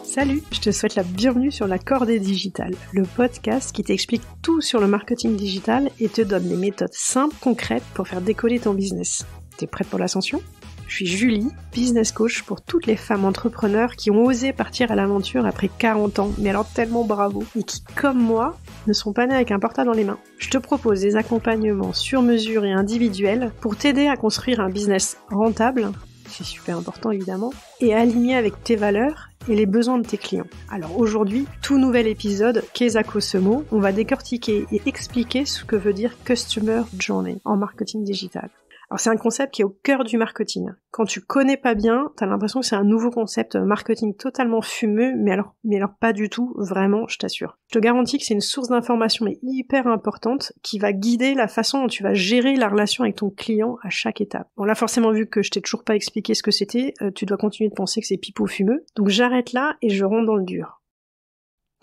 Salut, je te souhaite la bienvenue sur La Cordée Digitale, le podcast qui t'explique tout sur le marketing digital et te donne des méthodes simples, concrètes pour faire décoller ton business. T'es prête pour l'ascension ? Je suis Julie, business coach pour toutes les femmes entrepreneurs qui ont osé partir à l'aventure après 40 ans, mais alors tellement bravo, et qui, comme moi, ne sont pas nées avec un portable dans les mains. Je te propose des accompagnements sur mesure et individuels pour t'aider à construire un business rentable, c'est super important évidemment, et aligné avec tes valeurs et les besoins de tes clients. Alors aujourd'hui, tout nouvel épisode, qu'est-ce que ce mot ? On va décortiquer et expliquer ce que veut dire Customer Journey en marketing digital. Alors c'est un concept qui est au cœur du marketing. Quand tu connais pas bien, t'as l'impression que c'est un nouveau concept marketing totalement fumeux, mais alors pas du tout, vraiment, je t'assure. Je te garantis que c'est une source d'information mais hyper importante qui va guider la façon dont tu vas gérer la relation avec ton client à chaque étape. Bon là forcément vu que je t'ai toujours pas expliqué ce que c'était, tu dois continuer de penser que c'est pipeau fumeux. Donc j'arrête là et je rentre dans le dur.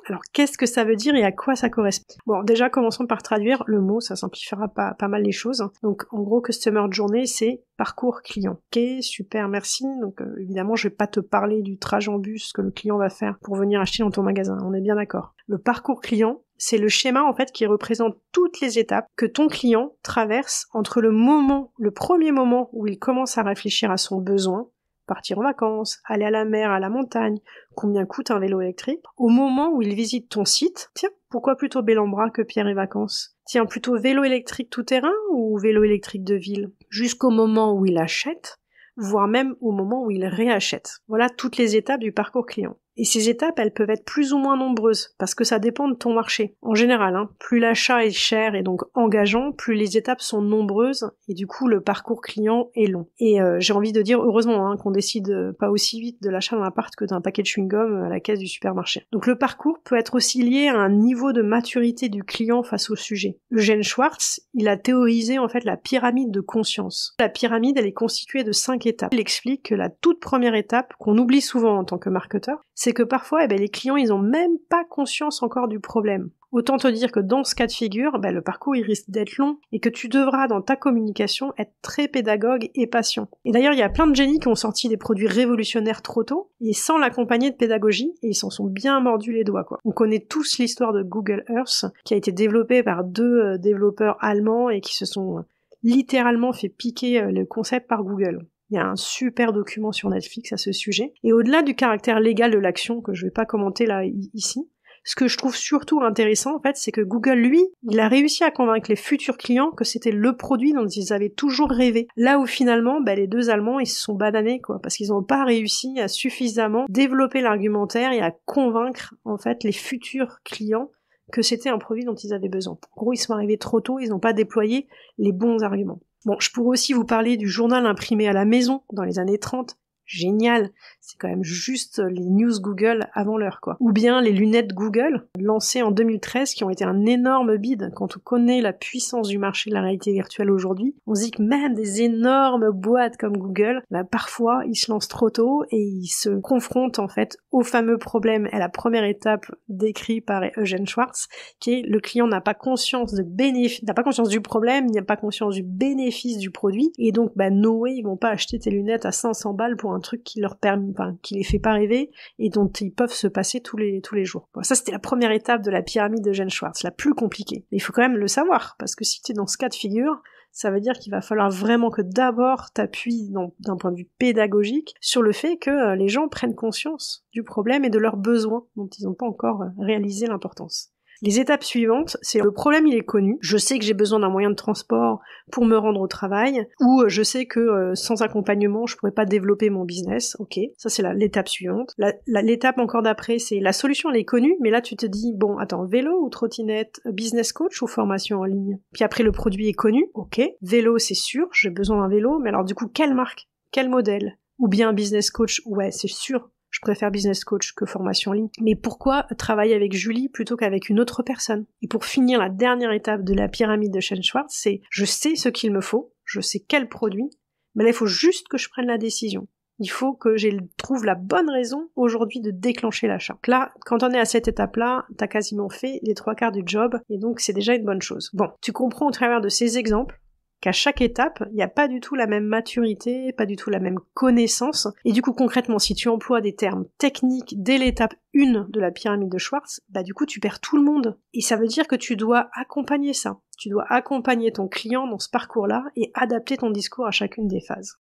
Alors, qu'est-ce que ça veut dire et à quoi ça correspond ? Bon, déjà, commençons par traduire le mot, ça simplifiera pas mal les choses. Donc, en gros, Customer Journey, c'est parcours client. Ok, super, merci. Donc, évidemment, je vais pas te parler du trajet en bus que le client va faire pour venir acheter dans ton magasin, on est bien d'accord. Le parcours client, c'est le schéma, en fait, qui représente toutes les étapes que ton client traverse entre le premier moment où il commence à réfléchir à son besoin, partir en vacances, aller à la mer, à la montagne, combien coûte un vélo électrique, au moment où il visite ton site, tiens, pourquoi plutôt Bellambra que Pierre et Vacances ? Tiens, plutôt vélo électrique tout-terrain ou vélo électrique de ville ? Jusqu'au moment où il achète, voire même au moment où il réachète. Voilà toutes les étapes du parcours client. Et ces étapes, elles peuvent être plus ou moins nombreuses, parce que ça dépend de ton marché. En général, plus l'achat est cher et donc engageant, plus les étapes sont nombreuses, et du coup, le parcours client est long. Et j'ai envie de dire, heureusement, qu'on décide pas aussi vite de l'achat d'un appart que d'un paquet de chewing-gum à la caisse du supermarché. Donc le parcours peut être aussi lié à un niveau de maturité du client face au sujet. Eugène Schwartz, il a théorisé en fait la pyramide de conscience. La pyramide, elle est constituée de 5 étapes. Il explique que la toute première étape, qu'on oublie souvent en tant que marketeur, c'est que parfois, les clients, ils ont même pas conscience encore du problème. Autant te dire que dans ce cas de figure, le parcours, il risque d'être long et que tu devras, dans ta communication, être très pédagogue et patient. Et d'ailleurs, il y a plein de génies qui ont sorti des produits révolutionnaires trop tôt et sans l'accompagner de pédagogie, et ils s'en sont bien mordus les doigts, quoi. On connaît tous l'histoire de Google Earth, qui a été développée par 2 développeurs allemands et qui se sont littéralement fait piquer le concept par Google. Il y a un super document sur Netflix à ce sujet. Et au-delà du caractère légal de l'action, que je vais pas commenter là ici, ce que je trouve surtout intéressant, en fait, c'est que Google, lui, il a réussi à convaincre les futurs clients que c'était le produit dont ils avaient toujours rêvé. Là où finalement, les 2 Allemands, ils se sont bananés, quoi, parce qu'ils n'ont pas réussi à suffisamment développer l'argumentaire et à convaincre, en fait, les futurs clients que c'était un produit dont ils avaient besoin. En gros, ils sont arrivés trop tôt, ils n'ont pas déployé les bons arguments. Bon, je pourrais aussi vous parler du journal imprimé à la maison dans les années 30. Génial, c'est quand même juste les news Google avant l'heure, quoi. Ou bien les lunettes Google, lancées en 2013, qui ont été un énorme bide. Quand on connaît la puissance du marché de la réalité virtuelle aujourd'hui, on se dit que même des énormes boîtes comme Google, parfois, ils se lancent trop tôt et ils se confrontent, en fait, au fameux problème, et la première étape décrite par Eugène Schwartz, qui est le client n'a pas conscience n'a pas conscience du problème, n'a pas conscience du bénéfice du produit, et donc, no way, ils vont pas acheter tes lunettes à 500 balles pour un truc qui leur permet, qui les fait pas rêver et dont ils peuvent se passer tous les jours. Bon, ça c'était la première étape de la pyramide de Eugène Schwartz, la plus compliquée. Mais il faut quand même le savoir, parce que si tu es dans ce cas de figure, ça veut dire qu'il va falloir vraiment que d'abord t'appuies d'un point de vue pédagogique sur le fait que les gens prennent conscience du problème et de leurs besoins dont ils n'ont pas encore réalisé l'importance. Les étapes suivantes, c'est le problème il est connu, je sais que j'ai besoin d'un moyen de transport pour me rendre au travail, ou je sais que sans accompagnement je pourrais pas développer mon business, ok, ça c'est l'étape suivante. L'étape encore d'après, c'est la solution elle est connue, mais là tu te dis, bon attends, vélo ou trottinette, business coach ou formation en ligne. Puis après le produit est connu, ok, vélo c'est sûr, j'ai besoin d'un vélo, mais alors du coup quelle marque, quel modèle, ou bien business coach, ouais c'est sûr. Je préfère business coach que formation en ligne. Mais pourquoi travailler avec Julie plutôt qu'avec une autre personne ? Et pour finir, la dernière étape de la pyramide de Eugène Schwartz, c'est je sais ce qu'il me faut, je sais quel produit, mais là il faut juste que je prenne la décision. Il faut que je trouve la bonne raison aujourd'hui de déclencher l'achat. Donc là, quand on est à cette étape-là, t'as quasiment fait les 3/4 du job, et donc c'est déjà une bonne chose. Bon, tu comprends au travers de ces exemples qu'à chaque étape, il n'y a pas du tout la même maturité, pas du tout la même connaissance. Et du coup, concrètement, si tu emploies des termes techniques dès l'étape 1 de la pyramide de Schwartz, du coup, tu perds tout le monde. Et ça veut dire que tu dois accompagner ça. Tu dois accompagner ton client dans ce parcours-là et adapter ton discours à chacune des phases.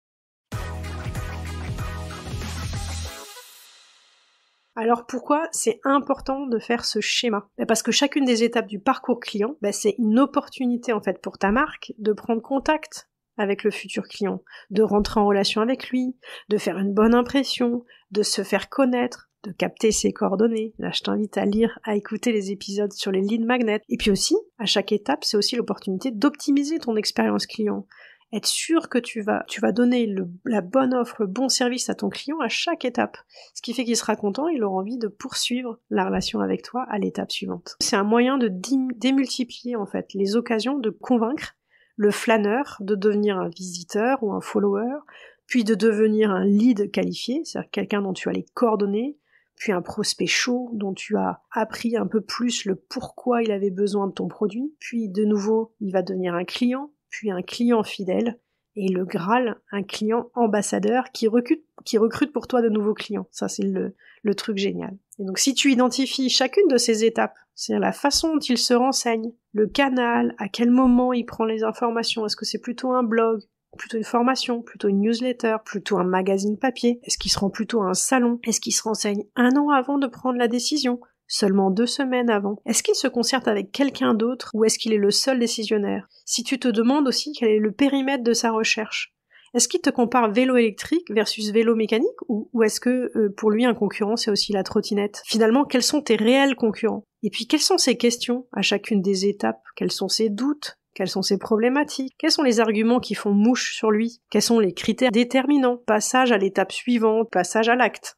Alors pourquoi c'est important de faire ce schéma ? Parce que chacune des étapes du parcours client, c'est une opportunité en fait pour ta marque de prendre contact avec le futur client, de rentrer en relation avec lui, de faire une bonne impression, de se faire connaître, de capter ses coordonnées. Là, je t'invite à lire, à écouter les épisodes sur les lead magnets. Et puis aussi, à chaque étape, c'est aussi l'opportunité d'optimiser ton expérience client. Être sûr que tu vas donner la bonne offre, le bon service à ton client à chaque étape. Ce qui fait qu'il sera content, il aura envie de poursuivre la relation avec toi à l'étape suivante. C'est un moyen de démultiplier en fait les occasions de convaincre le flâneur de devenir un visiteur ou un follower, puis de devenir un lead qualifié, c'est-à-dire quelqu'un dont tu as les coordonnées, puis un prospect chaud dont tu as appris un peu plus le pourquoi il avait besoin de ton produit, puis de nouveau il va devenir un client, puis un client fidèle, et le Graal, un client ambassadeur qui recrute pour toi de nouveaux clients. Ça, c'est le truc génial. Et donc, si tu identifies chacune de ces étapes, c'est-à-dire la façon dont il se renseigne, le canal, à quel moment il prend les informations, est-ce que c'est plutôt un blog, plutôt une formation, plutôt une newsletter, plutôt un magazine papier, est-ce qu'il se rend plutôt à un salon, est-ce qu'il se renseigne 1 an avant de prendre la décision, seulement 2 semaines avant? Est-ce qu'il se concerte avec quelqu'un d'autre ou est-ce qu'il est le seul décisionnaire? Si tu te demandes aussi quel est le périmètre de sa recherche, est-ce qu'il te compare vélo électrique versus vélo mécanique ou est-ce que pour lui un concurrent c'est aussi la trottinette? Finalement, quels sont tes réels concurrents? Et puis quelles sont ses questions à chacune des étapes? Quels sont ses doutes? Quelles sont ses problématiques? Quels sont les arguments qui font mouche sur lui? Quels sont les critères déterminants? Passage à l'étape suivante, passage à l'acte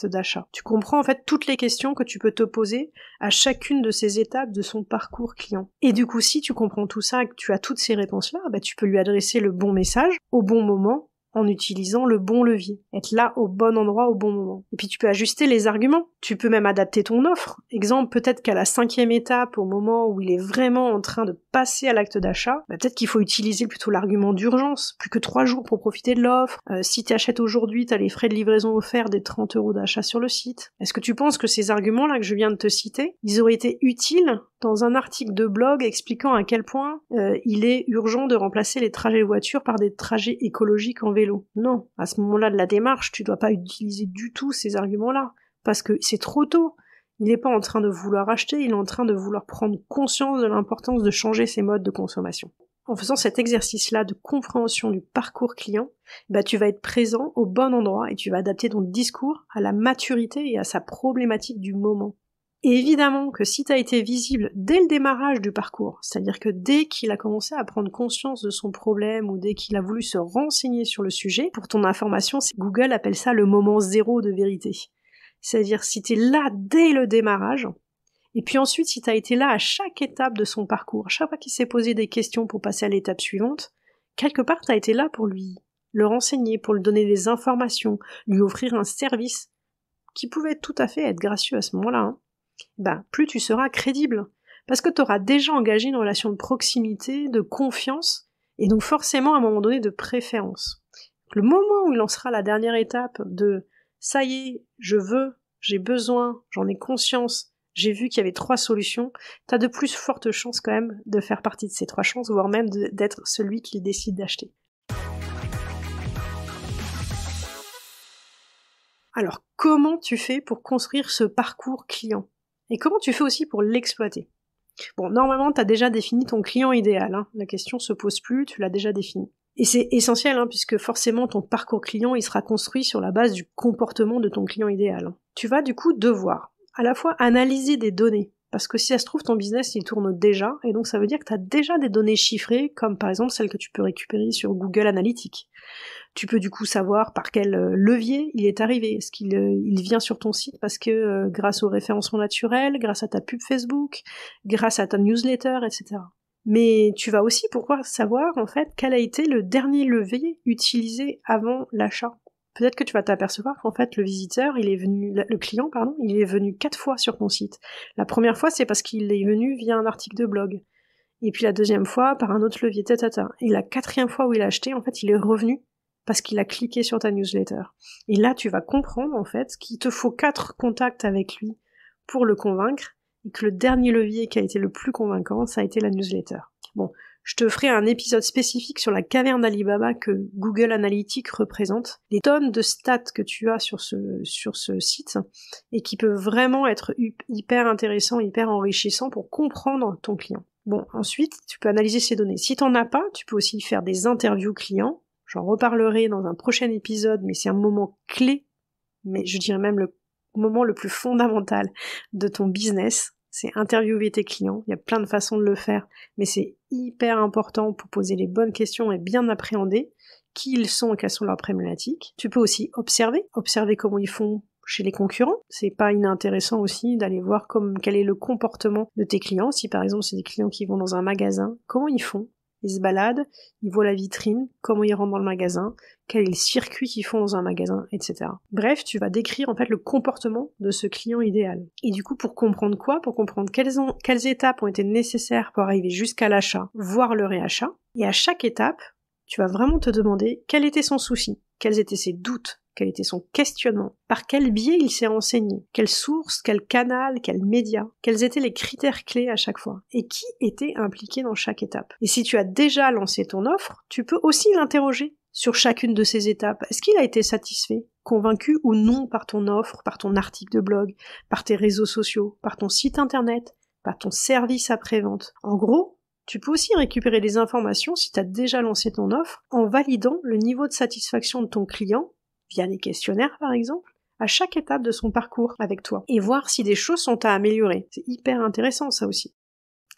d'achat. Tu comprends en fait toutes les questions que tu peux te poser à chacune de ces étapes de son parcours client. Et du coup, si tu comprends tout ça et que tu as toutes ces réponses-là, tu peux lui adresser le bon message au bon moment en utilisant le bon levier. Être là au bon endroit au bon moment. Et puis tu peux ajuster les arguments. Tu peux même adapter ton offre. Exemple, peut-être qu'à la 5e étape, au moment où il est vraiment en train de passer à l'acte d'achat, peut-être qu'il faut utiliser plutôt l'argument d'urgence. Plus que 3 jours pour profiter de l'offre. Si tu achètes aujourd'hui, tu as les frais de livraison offerts des 30 € d'achat sur le site. Est-ce que tu penses que ces arguments-là que je viens de te citer, ils auraient été utiles dans un article de blog expliquant à quel point il est urgent de remplacer les trajets de voiture par des trajets écologiques en vélo? Non, à ce moment-là de la démarche, tu dois pas utiliser du tout ces arguments-là, parce que c'est trop tôt. Il n'est pas en train de vouloir acheter, il est en train de vouloir prendre conscience de l'importance de changer ses modes de consommation. En faisant cet exercice-là de compréhension du parcours client, tu vas être présent au bon endroit et tu vas adapter ton discours à la maturité et à sa problématique du moment. Et évidemment que si tu as été visible dès le démarrage du parcours, c'est-à-dire que dès qu'il a commencé à prendre conscience de son problème ou dès qu'il a voulu se renseigner sur le sujet, pour ton information, Google appelle ça le moment 0 de vérité. C'est-à-dire si tu es là dès le démarrage, et puis ensuite si tu as été là à chaque étape de son parcours, à chaque fois qu'il s'est posé des questions pour passer à l'étape suivante, quelque part tu as été là pour lui le renseigner, pour lui donner des informations, lui offrir un service qui pouvait tout à fait être gracieux à ce moment-là, plus tu seras crédible. Parce que tu auras déjà engagé une relation de proximité, de confiance, et donc forcément à un moment donné de préférence. Le moment où il en sera la dernière étape de « ça y est, je veux, j'ai besoin, j'en ai conscience, j'ai vu qu'il y avait 3 solutions », t'as de plus fortes chances quand même de faire partie de ces 3 chances, voire même d'être celui qui décide d'acheter. Alors, comment tu fais pour construire ce parcours client ? Et comment tu fais aussi pour l'exploiter ? Bon, normalement, tu as déjà défini ton client idéal. La question se pose plus, tu l'as déjà défini. Et c'est essentiel, puisque forcément, ton parcours client, il sera construit sur la base du comportement de ton client idéal. Tu vas du coup devoir à la fois analyser des données, parce que si ça se trouve, ton business, il tourne déjà, et donc ça veut dire que tu as déjà des données chiffrées, comme par exemple celles que tu peux récupérer sur Google Analytics. Tu peux du coup savoir par quel levier il est arrivé. Est-ce qu'il vient sur ton site parce que grâce au référencement naturel, grâce à ta pub Facebook, grâce à ta newsletter, etc. Mais tu vas aussi pouvoir savoir en fait quel a été le dernier levier utilisé avant l'achat. Peut-être que tu vas t'apercevoir qu'en fait le client, il est venu 4 fois sur ton site. La première fois, c'est parce qu'il est venu via un article de blog. Et puis la deuxième fois, par un autre levier, tata. Et la quatrième fois où il a acheté, en fait, il est revenu parce qu'il a cliqué sur ta newsletter. Et là, tu vas comprendre, en fait, qu'il te faut 4 contacts avec lui pour le convaincre, et que le dernier levier qui a été le plus convaincant, ça a été la newsletter. Bon, je te ferai un épisode spécifique sur la caverne d'Alibaba que Google Analytics représente, les tonnes de stats que tu as sur ce site, et qui peuvent vraiment être hyper intéressants, hyper enrichissants pour comprendre ton client. Bon, ensuite, tu peux analyser ces données. Si t'en as pas, tu peux aussi faire des interviews clients. J'en reparlerai dans un prochain épisode, mais c'est un moment clé, mais je dirais même le moment le plus fondamental de ton business. C'est interviewer tes clients. Il y a plein de façons de le faire, mais c'est hyper important pour poser les bonnes questions et bien appréhender qui ils sont et quelles sont leurs problématiques. Tu peux aussi observer comment ils font chez les concurrents. C'est pas inintéressant aussi d'aller voir quel est le comportement de tes clients. Si par exemple c'est des clients qui vont dans un magasin, comment ils font? Ils se baladent, ils voient la vitrine, comment ils rentrent dans le magasin, quel est le circuit qu'ils font dans un magasin, etc. Bref, tu vas décrire en fait le comportement de ce client idéal. Et du coup, pour comprendre quoi? Pour comprendre quelles étapes ont été nécessaires pour arriver jusqu'à l'achat, voire le réachat. Et à chaque étape, tu vas vraiment te demander quel était son souci, quels étaient ses doutes, quel était son questionnement, par quel biais il s'est renseigné, quelle source, quel canal, quel média, quels étaient les critères clés à chaque fois, et qui était impliqué dans chaque étape. Et si tu as déjà lancé ton offre, tu peux aussi l'interroger sur chacune de ces étapes. Est-ce qu'il a été satisfait, convaincu ou non par ton offre, par ton article de blog, par tes réseaux sociaux, par ton site internet, par ton service après-vente? En gros, tu peux aussi récupérer des informations si tu as déjà lancé ton offre en validant le niveau de satisfaction de ton client via des questionnaires par exemple, à chaque étape de son parcours avec toi, et voir si des choses sont à améliorer. C'est hyper intéressant ça aussi.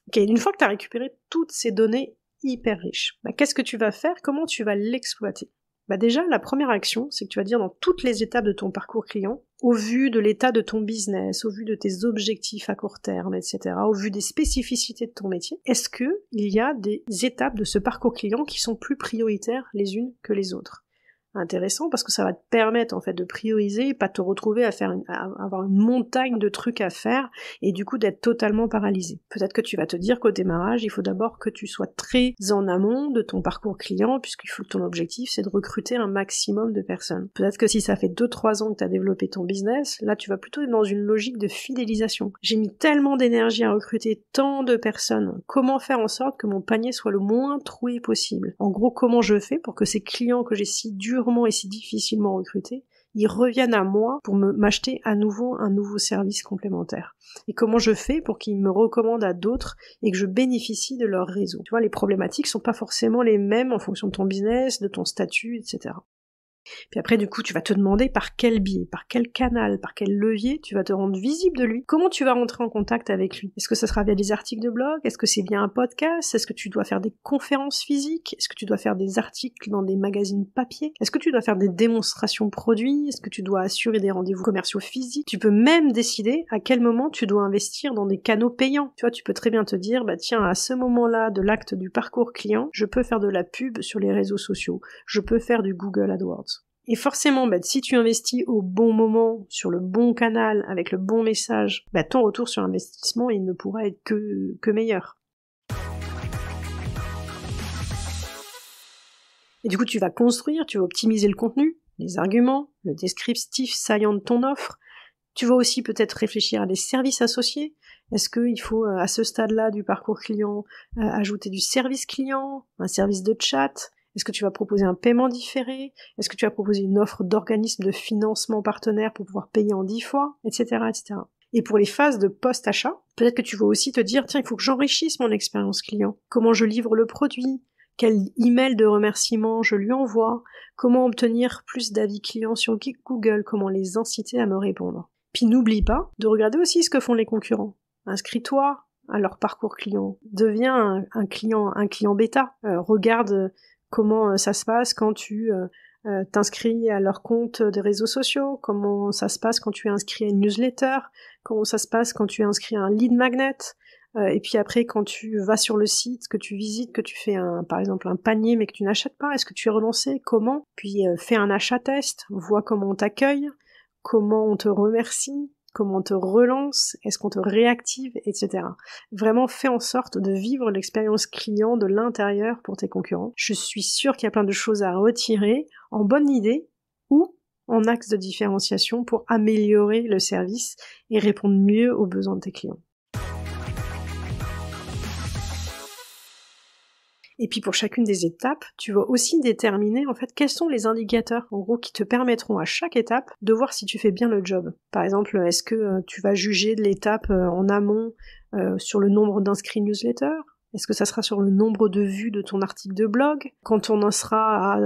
Ok, une fois que tu as récupéré toutes ces données hyper riches, qu'est-ce que tu vas faire? Comment tu vas l'exploiter? Déjà, la première action, c'est que tu vas dire dans toutes les étapes de ton parcours client, au vu de l'état de ton business, au vu de tes objectifs à court terme, etc., au vu des spécificités de ton métier, est-ce que il y a des étapes de ce parcours client qui sont plus prioritaires les unes que les autres? Intéressant parce que ça va te permettre en fait de prioriser et pas te retrouver à avoir une montagne de trucs à faire et du coup d'être totalement paralysé. Peut-être que tu vas te dire qu'au démarrage, il faut d'abord que tu sois très en amont de ton parcours client puisqu'il faut que ton objectif c'est de recruter un maximum de personnes. Peut-être que si ça fait 2-3 ans que tu as développé ton business, là tu vas plutôt être dans une logique de fidélisation. J'ai mis tellement d'énergie à recruter tant de personnes, comment faire en sorte que mon panier soit le moins troué possible? En gros, comment je fais pour que ces clients que j'ai si durement et si difficilement recrutés, ils reviennent à moi pour m'acheter à nouveau un nouveau service complémentaire. Et comment je fais pour qu'ils me recommandent à d'autres et que je bénéficie de leur réseau. Tu vois, les problématiques sont pas forcément les mêmes en fonction de ton business, de ton statut, etc. Puis après, du coup, tu vas te demander par quel biais, par quel canal, par quel levier tu vas te rendre visible de lui. Comment tu vas rentrer en contact avec lui? Est-ce que ça sera via des articles de blog? Est-ce que c'est via un podcast? Est-ce que tu dois faire des conférences physiques? Est-ce que tu dois faire des articles dans des magazines papier? Est-ce que tu dois faire des démonstrations produits? Est-ce que tu dois assurer des rendez-vous commerciaux physiques? Tu peux même décider à quel moment tu dois investir dans des canaux payants. Tu vois, tu peux très bien te dire, tiens, à ce moment-là de l'acte du parcours client, je peux faire de la pub sur les réseaux sociaux. Je peux faire du Google AdWords. Et forcément, si tu investis au bon moment, sur le bon canal, avec le bon message, ton retour sur investissement, il ne pourra être que meilleur. Et du coup, tu vas construire, tu vas optimiser le contenu, les arguments, le descriptif saillant de ton offre. Tu vas aussi peut-être réfléchir à des services associés. Est-ce qu'il faut, à ce stade-là du parcours client, ajouter du service client, un service de chat? Est-ce que tu vas proposer un paiement différé? Est-ce que tu vas proposer une offre d'organisme de financement partenaire pour pouvoir payer en 10 fois, etc., etc. Et pour les phases de post-achat, peut-être que tu vas aussi te dire, tiens, il faut que j'enrichisse mon expérience client. Comment je livre le produit? Quel email de remerciement je lui envoie? Comment obtenir plus d'avis clients sur Google? Comment les inciter à me répondre? Puis n'oublie pas de regarder aussi ce que font les concurrents. Inscris-toi à leur parcours client. Deviens un client bêta. Regarde comment ça se passe quand tu t'inscris à leur compte des réseaux sociaux, comment ça se passe quand tu es inscrit à une newsletter, comment ça se passe quand tu es inscrit à un lead magnet, et puis après quand tu vas sur le site, que tu visites, que tu fais par exemple un panier mais que tu n'achètes pas, est-ce que tu es relancé, comment? Puis fais un achat test, vois comment on t'accueille, comment on te remercie, comment on te relance, est-ce qu'on te réactive, etc. Vraiment, fais en sorte de vivre l'expérience client de l'intérieur pour tes concurrents. Je suis sûre qu'il y a plein de choses à retirer en bonne idée ou en axe de différenciation pour améliorer le service et répondre mieux aux besoins de tes clients. Et puis pour chacune des étapes, tu vas aussi déterminer en fait quels sont les indicateurs en gros qui te permettront à chaque étape de voir si tu fais bien le job. Par exemple, est-ce que tu vas juger de l'étape en amont sur le nombre d'inscrits newsletter ? Est-ce que ça sera sur le nombre de vues de ton article de blog ? Quand on en sera à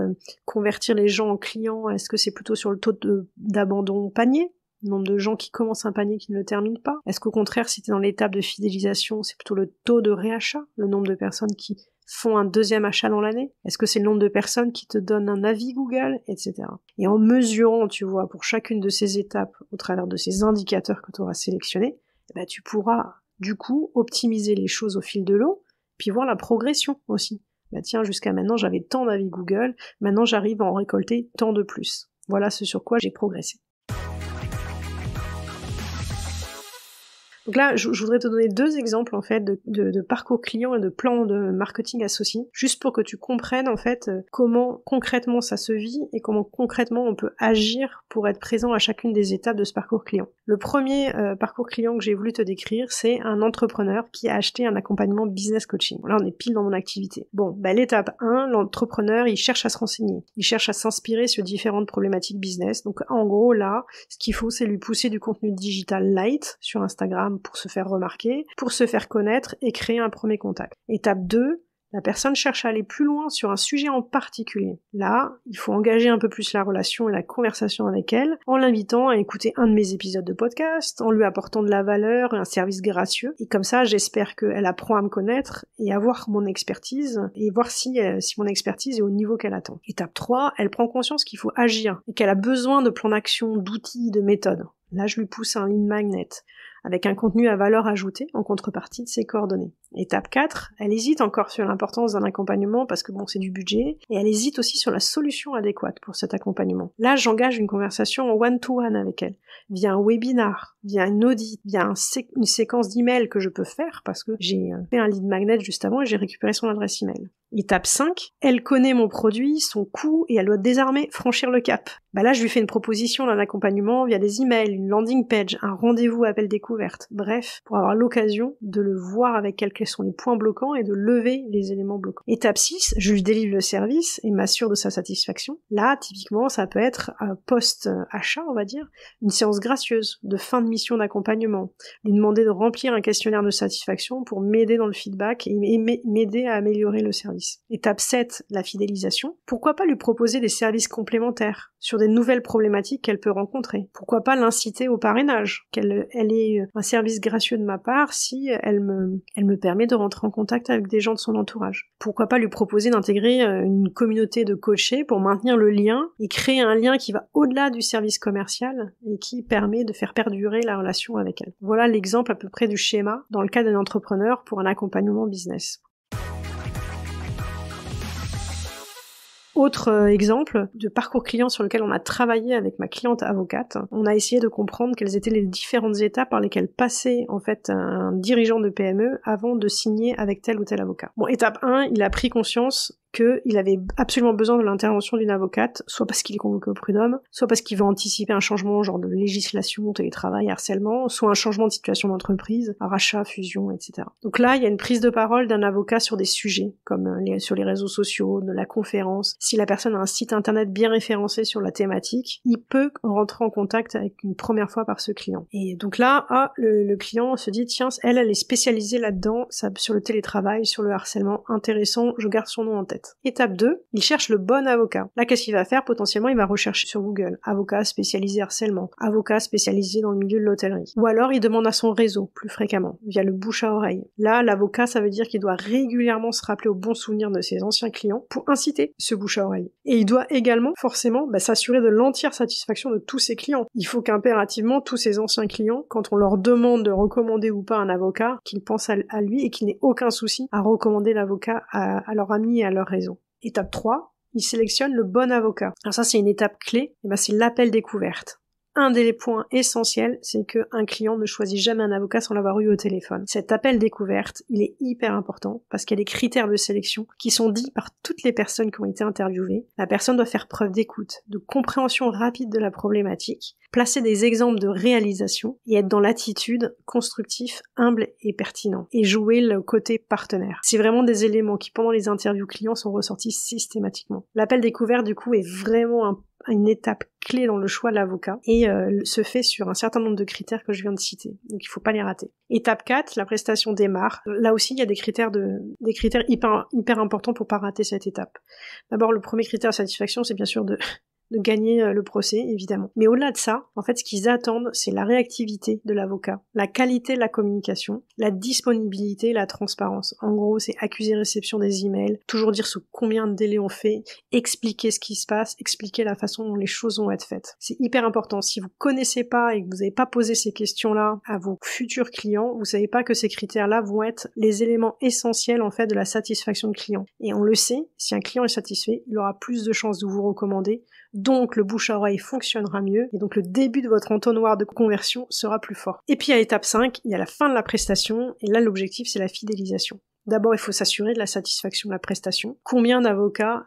convertir les gens en clients, est-ce que c'est plutôt sur le taux d'abandon panier ? Le nombre de gens qui commencent un panier qui ne le terminent pas ? Est-ce qu'au contraire, si tu es dans l'étape de fidélisation, c'est plutôt le taux de réachat, le nombre de personnes qui font un deuxième achat dans l'année? Est-ce que c'est le nombre de personnes qui te donnent un avis Google, etc. Et en mesurant, tu vois, pour chacune de ces étapes, au travers de ces indicateurs que tu auras sélectionnés, tu pourras, du coup, optimiser les choses au fil de l'eau, puis voir la progression aussi. Tiens, jusqu'à maintenant, j'avais tant d'avis Google, maintenant j'arrive à en récolter tant de plus. Voilà ce sur quoi j'ai progressé. Donc là, je voudrais te donner 2 exemples en fait de parcours client et de plans de marketing associés, juste pour que tu comprennes en fait comment concrètement ça se vit et comment concrètement on peut agir pour être présent à chacune des étapes de ce parcours client. Le premier parcours client que j'ai voulu te décrire, c'est un entrepreneur qui a acheté un accompagnement business coaching. Là, on est pile dans mon activité. Bon, l'étape 1, l'entrepreneur, il cherche à se renseigner, il cherche à s'inspirer sur différentes problématiques business. Donc en gros là, ce qu'il faut, c'est lui pousser du contenu digital light sur Instagram pour se faire remarquer, pour se faire connaître et créer un premier contact. Étape 2, la personne cherche à aller plus loin sur un sujet en particulier. Là, il faut engager un peu plus la relation et la conversation avec elle, en l'invitant à écouter un de mes épisodes de podcast, en lui apportant de la valeur et un service gracieux. Et comme ça, j'espère qu'elle apprend à me connaître et à voir mon expertise, et voir si mon expertise est au niveau qu'elle attend. Étape 3, elle prend conscience qu'il faut agir, et qu'elle a besoin de plans d'action, d'outils, de méthodes. Là, je lui pousse un lead magnet, avec un contenu à valeur ajoutée en contrepartie de ses coordonnées. Étape 4, elle hésite encore sur l'importance d'un accompagnement parce que c'est du budget, et elle hésite aussi sur la solution adéquate pour cet accompagnement. Là, j'engage une conversation en one-to-one avec elle, via un webinar, via une audit, via une séquence d'emails que je peux faire parce que j'ai fait un lead magnet juste avant et j'ai récupéré son adresse email. Étape 5, elle connaît mon produit, son coût, et elle doit désormais franchir le cap. Là, je lui fais une proposition d'un accompagnement via des emails, une landing page, un rendez-vous appel découverte. Bref, pour avoir l'occasion de le voir avec elle quels sont les points bloquants et de lever les éléments bloquants. Étape 6, je lui délivre le service et m'assure de sa satisfaction. Là, typiquement, ça peut être post-achat, on va dire, une séance gracieuse de fin de mission d'accompagnement, lui demander de remplir un questionnaire de satisfaction pour m'aider dans le feedback et m'aider à améliorer le service. Étape 7, la fidélisation. Pourquoi pas lui proposer des services complémentaires sur des nouvelles problématiques qu'elle peut rencontrer? Pourquoi pas l'inciter au parrainage? Qu'elle ait un service gracieux de ma part si elle me permet de rentrer en contact avec des gens de son entourage. Pourquoi pas lui proposer d'intégrer une communauté de coachés pour maintenir le lien et créer un lien qui va au-delà du service commercial et qui permet de faire perdurer la relation avec elle. Voilà l'exemple à peu près du schéma dans le cas d'un entrepreneur pour un accompagnement business. Autre exemple de parcours client sur lequel on a travaillé avec ma cliente avocate, on a essayé de comprendre quelles étaient les différentes étapes par lesquelles passait en fait un dirigeant de PME avant de signer avec tel ou tel avocat. Étape 1, il a pris conscience qu'il avait absolument besoin de l'intervention d'une avocate, soit parce qu'il est convoqué au prud'homme, soit parce qu'il veut anticiper un changement genre de législation, télétravail, harcèlement, soit un changement de situation d'entreprise, rachat, fusion, etc. Donc là, il y a une prise de parole d'un avocat sur des sujets, comme sur les réseaux sociaux, de la conférence. Si la personne a un site internet bien référencé sur la thématique, il peut rentrer en contact avec une première fois par ce client. Et donc là, le client se dit, tiens, elle est spécialisée là-dedans, sur le télétravail, sur le harcèlement, intéressant, je garde son nom en tête. Étape 2, il cherche le bon avocat. Là, qu'est-ce qu'il va faire? Potentiellement, il va rechercher sur Google. Avocat spécialisé harcèlement. Avocat spécialisé dans le milieu de l'hôtellerie. Ou alors, il demande à son réseau, plus fréquemment, via le bouche à oreille. Là, l'avocat, ça veut dire qu'il doit régulièrement se rappeler au bon souvenir de ses anciens clients pour inciter ce bouche à oreille. Et il doit également, forcément, s'assurer de l'entière satisfaction de tous ses clients. Il faut qu'impérativement, tous ses anciens clients, quand on leur demande de recommander ou pas un avocat, qu'ils pensent à lui et qu'ils n'aient aucun souci à recommander l'avocat à leurs amis et à leur réseau. Étape 3, il sélectionne le bon avocat. Alors ça, c'est une étape clé, c'est l'appel découverte. Un des points essentiels, c'est qu'un client ne choisit jamais un avocat sans l'avoir eu au téléphone. Cet appel découverte, il est hyper important parce qu'il y a des critères de sélection qui sont dits par toutes les personnes qui ont été interviewées. La personne doit faire preuve d'écoute, de compréhension rapide de la problématique, placer des exemples de réalisation et être dans l'attitude constructif, humble et pertinent. Et jouer le côté partenaire. C'est vraiment des éléments qui, pendant les interviews clients, sont ressortis systématiquement. L'appel découvert, du coup, est vraiment une étape clé dans le choix de l'avocat et se fait sur un certain nombre de critères que je viens de citer. Donc il faut pas les rater. Étape 4, la prestation démarre. Là aussi, il y a des critères hyper importants pour pas rater cette étape. D'abord, le premier critère de satisfaction, c'est bien sûr de gagner le procès, évidemment. Mais au-delà de ça, en fait, ce qu'ils attendent, c'est la réactivité de l'avocat, la qualité de la communication, la disponibilité, la transparence. En gros, c'est accusé-réception des emails, toujours dire sous combien de délais on fait, expliquer ce qui se passe, expliquer la façon dont les choses vont être faites. C'est hyper important. Si vous connaissez pas et que vous n'avez pas posé ces questions-là à vos futurs clients, vous savez pas que ces critères-là vont être les éléments essentiels, en fait, de la satisfaction de client. Et on le sait, si un client est satisfait, il aura plus de chances de vous recommander. Donc le bouche à oreille fonctionnera mieux et donc le début de votre entonnoir de conversion sera plus fort. Et puis à l'étape 5, il y a la fin de la prestation et là l'objectif c'est la fidélisation. D'abord, il faut s'assurer de la satisfaction de la prestation. Combien d'avocats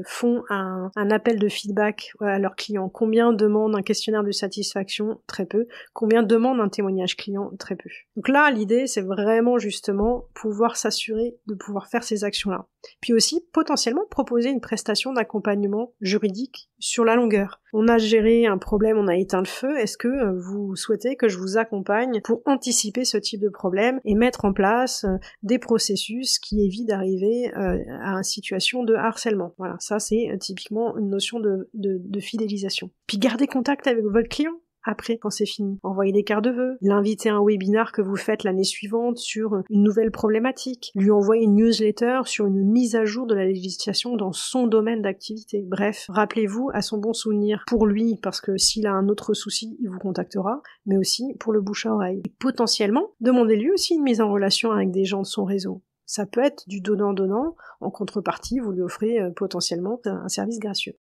font un appel de feedback à leurs clients? Combien demandent un questionnaire de satisfaction? Très peu. Combien demandent un témoignage client? Très peu. Donc là, l'idée, c'est vraiment justement pouvoir s'assurer de pouvoir faire ces actions-là. Puis aussi, potentiellement, proposer une prestation d'accompagnement juridique sur la longueur. On a géré un problème, on a éteint le feu, est-ce que vous souhaitez que je vous accompagne pour anticiper ce type de problème et mettre en place des processus qui évitent d'arriver à une situation de harcèlement? Voilà, ça c'est typiquement une notion de fidélisation. Puis gardez contact avec votre client. Après, quand c'est fini, envoyer des cartes de vœux, l'inviter à un webinar que vous faites l'année suivante sur une nouvelle problématique, lui envoyer une newsletter sur une mise à jour de la législation dans son domaine d'activité. Bref, rappelez-vous à son bon souvenir pour lui, parce que s'il a un autre souci, il vous contactera, mais aussi pour le bouche à oreille. Et potentiellement, demandez-lui aussi une mise en relation avec des gens de son réseau. Ça peut être du donnant-donnant, en contrepartie, vous lui offrez potentiellement un service gracieux.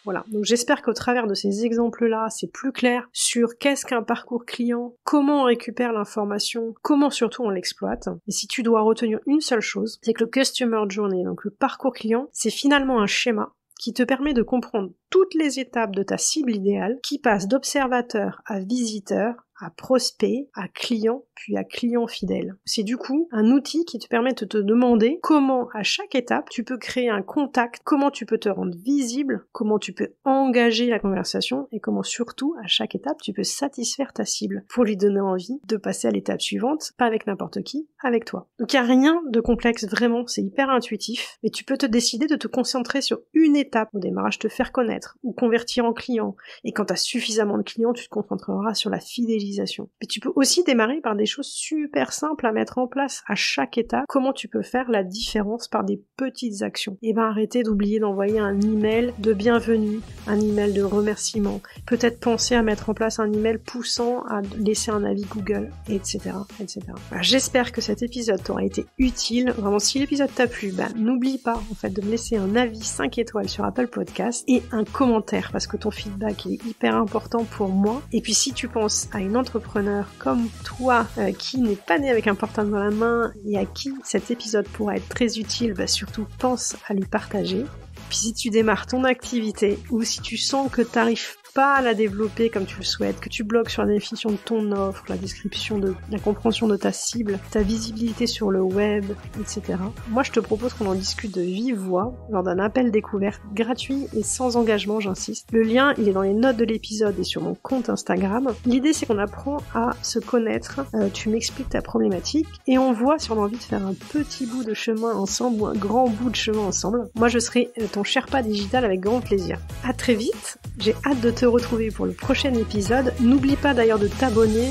Voilà, donc j'espère qu'au travers de ces exemples-là, c'est plus clair sur qu'est-ce qu'un parcours client, comment on récupère l'information, comment surtout on l'exploite. Et si tu dois retenir une seule chose, c'est que le Customer Journey, donc le parcours client, c'est finalement un schéma qui te permet de comprendre toutes les étapes de ta cible idéale, qui passe d'observateur à visiteur, à prospect, à client, puis à client fidèle. C'est du coup un outil qui te permet de te demander comment à chaque étape tu peux créer un contact, comment tu peux te rendre visible, comment tu peux engager la conversation et comment surtout à chaque étape tu peux satisfaire ta cible pour lui donner envie de passer à l'étape suivante, pas avec n'importe qui, avec toi. Donc il n'y a rien de complexe vraiment, c'est hyper intuitif, mais tu peux te décider de te concentrer sur une étape au démarrage, te faire connaître ou convertir en client. Et quand tu as suffisamment de clients, tu te concentreras sur la fidélisation. Mais tu peux aussi démarrer par des choses super simples à mettre en place à chaque étape. Comment tu peux faire la différence par des petites actions? Et arrêtez d'oublier d'envoyer un email de bienvenue, un email de remerciement. Peut-être penser à mettre en place un email poussant à laisser un avis Google, etc., etc. Alors, j'espère que cet épisode t'aura été utile. Vraiment, si l'épisode t'a plu, n'oublie pas en fait de me laisser un avis 5 étoiles sur Apple Podcast et un commentaire parce que ton feedback il est hyper important pour moi. Et puis si tu penses à une entrepreneur comme toi qui n'est pas né avec un portable dans la main et à qui cet épisode pourra être très utile, surtout pense à lui partager. Puis si tu démarres ton activité ou si tu sens que tu n'arrives pas à la développer comme tu le souhaites, que tu bloques sur la définition de ton offre, la description de la compréhension de ta cible, ta visibilité sur le web, etc. Moi, je te propose qu'on en discute de vive voix lors d'un appel découverte gratuit et sans engagement, j'insiste. Le lien, il est dans les notes de l'épisode et sur mon compte Instagram. L'idée, c'est qu'on apprend à se connaître, tu m'expliques ta problématique et on voit si on a envie de faire un petit bout de chemin ensemble ou un grand bout de chemin ensemble. Moi, je serai ton Sherpa digital avec grand plaisir. À très vite, j'ai hâte de te retrouver pour le prochain épisode. N'oublie pas d'ailleurs de t'abonner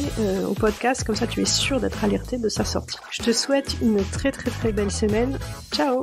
au podcast, comme ça tu es sûr d'être alerté de sa sortie. Je te souhaite une très très très belle semaine. Ciao!